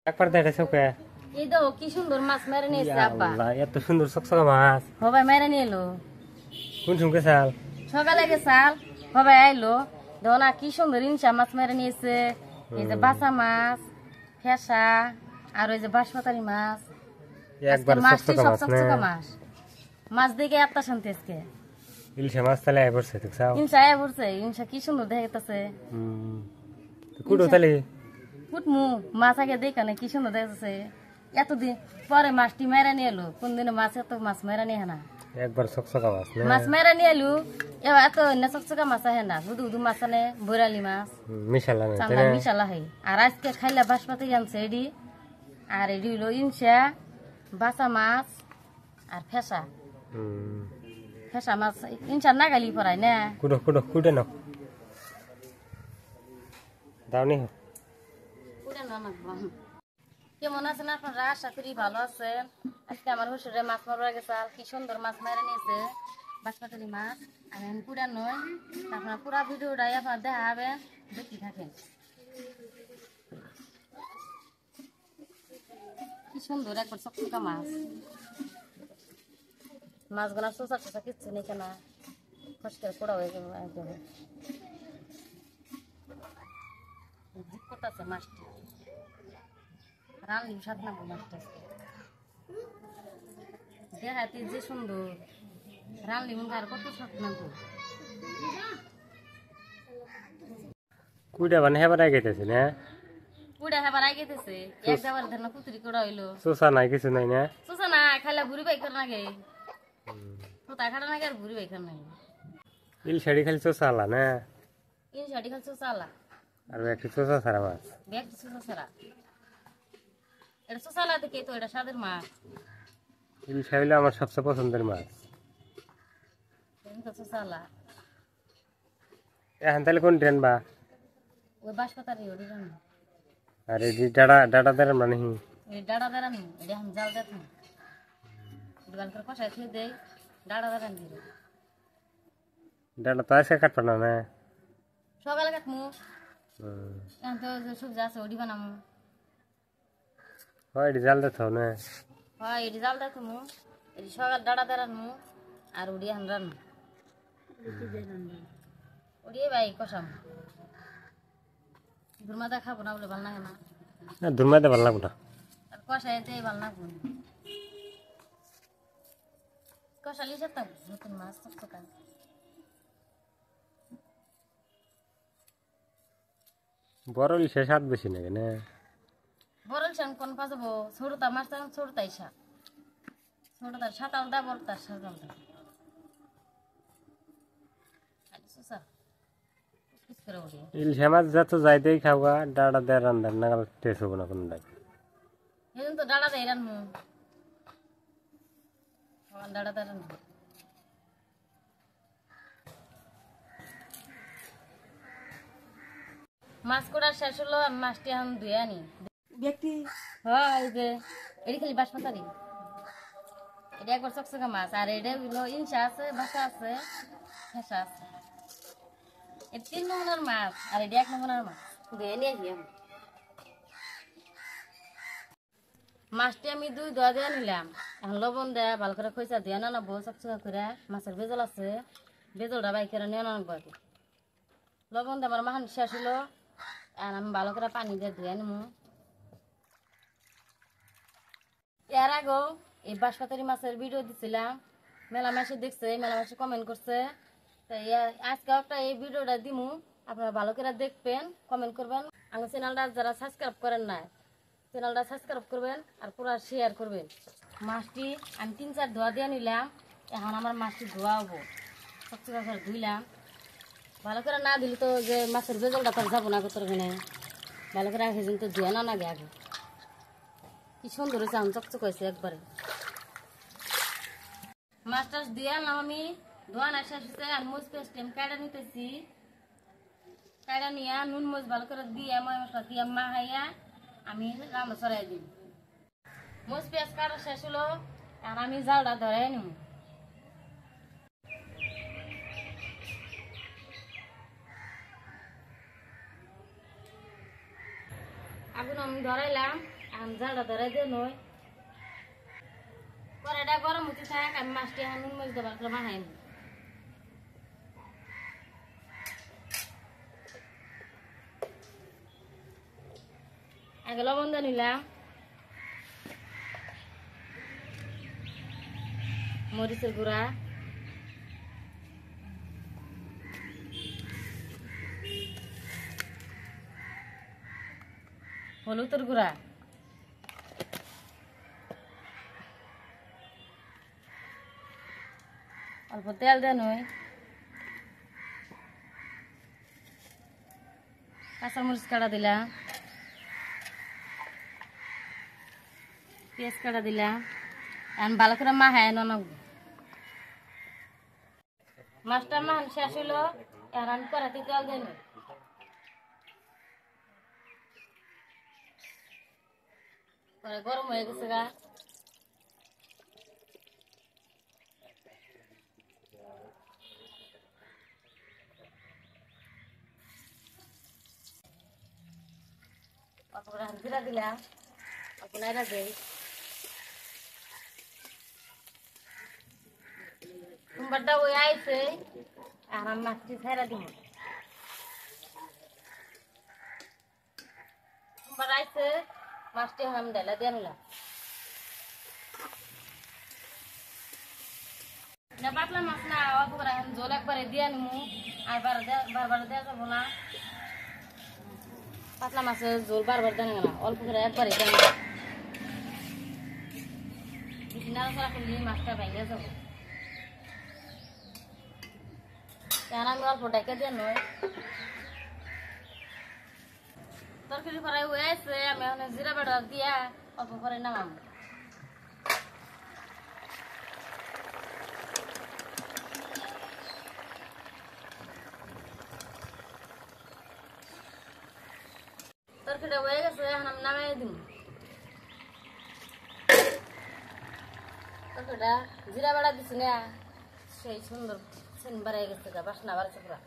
একবার দেখাইছো কে? এই দেখো কি সুন্দর মাছ মেরে নিয়েছে আব্বা। আল্লাহ, এত সুন্দর চকচকা মাছ। সবাই মেরে নিয়ে এলো। কোন সঙ্গে চাল? সকালে গেছাল সবাই আইলো। দেখো না কি সুন্দর ইনসা মাছ মেরে নিয়েছে। এই যে বাসা মাছ, ফেসা, আর ওই যে বাঁশপাতারি মাছ। একবার মাছটি চকচকা সব মাছ না? চকচকা মাছ। মাছ দেখে এত শান্তি আজকে। ইলশা মাছ তাহলে আয় পড়ছে দেখছাও? ইনসা আয় পড়ছে, ইনসা কি সুন্দর দেখাইতেছে। কুড়ো তাহলে? ফুটমু মাছ আগে দেখা না কি সুন্দর দেখাচ্ছে। এতদিন পরে মাছটি মেরে নিয়ে এলো। কোনদিন মাছ এত মাছ মেরে নিয়ে না। একবার চকচকা মাছ না? মাছ মেরে নিয়ে এলু এত চকচকা মাছ আহে না। গুদু গুদু মাছ আনে, বৈরালি মাছ মিশালা না চান্দা মিশালা হয়। আর আজকে খাইলে বাঁশপাতি আনছে এডি, আর এডি হইলো ইনসা, বাসা মাছ আর ফেসা। ফেসা মাছ ইনসা না গালি পড়ায় না। কুড়ো কুড়ো কুড়ে নাও, দাওনি। কেমন আছেন আপনারা? আশা করি ভালো আছেন। আজকে আমার শ্বশুরে মাছ মারবার গেছে, কি সুন্দর মাছ মারে নিয়েছে, বাঁশপাতারি মাছ। আর এখন পুরা নয়, আপনারা পুরা ভিডিওটাই আপনারা দেখাবেন, দেখতে থাকেন। কি সুন্দর একবার চকচকা মাছ। মাছগুলা চোষা চোষা কিচ্ছু নেই কেনা, ফসকের পোড়া হয়ে যাবে একদম। ঝিক করতেছে মাছটি, রান্নি সাত নাম মাছটা দেখাতে যে সুন্দর। রান্নি মন আর কত সাত নাম কুড়া মানে হেবার আগে গেছে না? পুড়া হেবার আগে গেছে এক যাবার ধর না কুতুরি কোড়া হইলো। চোষা নাই কিছু নাই না? চোষা না খাইলে বুড়ি বাইকার নাগে, কোথা খাটা নাগে আর বুড়ি বাইকার নাগে। ইল শাড়ি খালি চোষা আলা না? ইন শাড়ি খাল চোষা আলা আর একটু চোষা ছাড়া মাছ। ব্যাগ চোষা ছাড়া এটা চোষা আলা দেখে তো এটা স্বাদের মাছ। ইল শাড়ি আমার সবচেয়ে পছন্দের মাছ। চোষা আলা এখন তাহলে কোন ট্রেন বা? ওই বাঁশপাতারি ওটি রান্না। আর এই ডাটা ডাটা দেন মানে এই ডাড়া দাঁড়ানো এটা এখন জাল দেখুন দোকান করে কষাই খেয়ে দেয়। ডাড়া দাঁড়ান দিল ডাটা তো আজকে কাটবে না না? সকালে কাটমু, এখন তো সবজি আছে ওটি বানামু। হয় এটি জাল দিতে না? হয় এটি জাল দেখমু, এটি সকাল ডাড়া দাঁড়ানমু, আর ওটি এখন রান্না ওটি ভাই কষামু। দুর্মাদা খাবো না বলে ভালো লাগে না, দুর্মাইতে ভালো লাগবে না। আর কষাইতে ভালো লাগবো না। কষালি যেতাম নতুন মাছ চকচকা। বড় ইলিশের স্বাদ বেশি নাকি না? বড় ইলিশ কোন পাবো? ছোটটা মাছ তখন ছোটটাই শাক, ছোটটা সাত আলদা, বড়টা সাত আলদা। ইলিশ মাছ যত যাইতেই খাওয়া ডাটা দেয় রান্নার নাগাল টেস্ট হবো না কোনো ডাক। সেদিন তো ডাড়া দেয় রান্নু, ডাড়া দেয় রান্নু। মাছ করার শেষ হলো, আমি মাছটি এখন ধুয়ে আনি ব্যক্তি। হ্যাঁ এই যে এটি খালি বাঁশপাতারি, এটা একবার চকচকা মাছ। আর এটা হইলো ইনসা আছে, বাসা আছে, ফেসা আছে। এই 3 নমুনার মাছ, আর এটা 1 নমুনার মাছ। ধুয়ে নিয়ে আসি আমি মাছটি। আমি 2 ধোয়া দিয়ে নিলাম, এখন লবণ দেয়া ভালো করে খইচা দিয়ে নানাবো চকচকা করে। মাছের বেজল আছে, বেজলটা বাই করে নিয়ে নানাবো আগে। লবণ দিয়ে আমার মাখানি শেষ হলো, আর আমি ভালো করে পানি দিয়ে ধুয়ে নিমু। এর আগেও এই বাঁশপাতারি মাছের ভিডিও দিছিলাম, মেলা মাসে দেখছে, মেলা মাসে কমেন্ট করছে। তাই আজকে একটা এই ভিডিওটা দিমু, আপনারা ভালো করে দেখবেন, কমেন্ট করবেন। আমার চ্যানেলটা যারা সাবস্ক্রাইব করেন না, চ্যানেলটা সাবস্ক্রাইব করবেন আর পুরো শেয়ার করবেন। মাছটি আমি 3-4 ধোয়া দিয়ে নিলাম, এখন আমার মাছটি ধোয়া হবো। চকচকা করে ধুইলাম, ভালো করে না দিলে তো যে মাছের বেজলটা তো যাবো না কোথাও। ভালো করে আগে তো ধুয়ে না লাগে আগে। কি সুন্দর হয়েছে, আমি চকচক হয়েছে একবারে। মাছ টাছ দিয়ে আনলাম আমি, ধোয়া না শেষ হয়েছে। আর মুজ পেস্ট আমি কাটা নিতেছি, কাটা নিয়ে নুন মুজ ভালো করে দিয়ে ময় মশলা দিয়ে মাখাইয়া আমি রান্না চড়াই দিই। মুজ পেঁয়াজ কাটা শেষ হলো, আর আমি জালটা ধরে নিব। আগুন আমি ধরাইলাম, ঝাড়া ধরে দিয়ে নয় কড়াইটা গরম হতে থাক আমি মাছটি নুন মরিচ দেবার করে বানাই নি আগে লবণ দিয়ে নিলাম মরিচের গুঁড়া হলুদের গুঁড়া অল্প তেল দেন কাঁচামরিচ কাটা দিলাম পেঁয়াজ কাটা দিলাম এখন ভালো করে মাখায় ননব মাছটা মাখান শেষ হইলো এখন আমি কড়াইতে তেল দেন গরম হয়ে গেছে গা জিরা দিলাম আপনারা দেই কুমড়াটা ওই আইছে আর আমি মাছটি ছাইরা দিব কুমড়া আইছে মাছটি আমি ঢেলা দিয়ে নিলাম পাতলা মাছ না অল্প করে জল একবারে দিয়ে নিমু আর বারবার দেওয়া যাবো না পাতলা মাছের ঝোল বারবার দেন না অল্প করে একবারে দেন নাড়াচাড়া করলে মাছটা ভেঙে যাব আমি অল্প ডেকে দিয়ে নয় তরকারি ফ্রাই হয়ে আছে আমি এখন জিরা বাটা দিয়া অল্প করে নামাম তরকারিটা হয়ে গেছে এখন আমি নামাই দিব তরকারিটা জিরা বাটা দিছি না সেই সুন্দর সেন বাড়াই গেছে বাসনা বাড়ছে পুরা